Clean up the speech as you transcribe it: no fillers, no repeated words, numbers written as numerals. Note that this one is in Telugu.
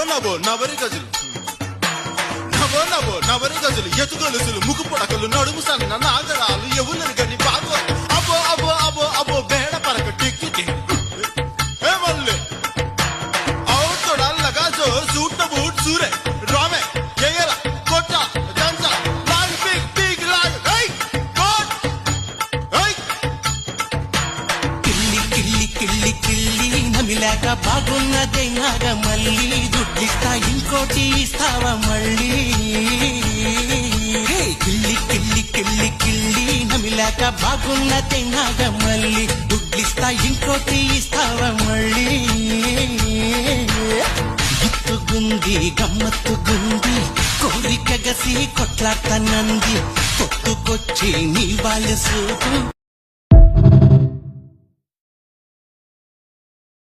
నవో నవరి గజులు నవరి గజులు ఎతుగొలుసులు ముక్కు పొడకలు నడుము సన్న నాగరాలు ఎవరు గని బాగో అబో అబో అబో అబో బేడ పరక టిక్కి మళ్ళీ అవుతోడల్లగా జో సూట్ బూట్ సూరే రామే ఎయ్యల కొట్ట దంచ లాగ్ బిగ్ బిగ్ లాగ్ ఏయ్ గోడ్ ఏయ్ కిల్లి కిల్లి కిల్లి కిల్లి నమిలాక బాగున్నదే నాగ మళ్ళీ దుడ్డిస్తా ఇంకోటి ఇస్తావా మళ్ళీ కిల్లి కిల్లి కిల్లి కిల్లి నమిలాక బాగున్నదే నాగ మళ్ళీ దుడ్డిస్తా ఇంకోటి ఇస్తావా మళ్ళీ గుంది గమ్మత్తుగుంది కోరిక గసి కొట్లాడతానంది కొట్టుకొచ్చి నీ వాళ్ళ సూపు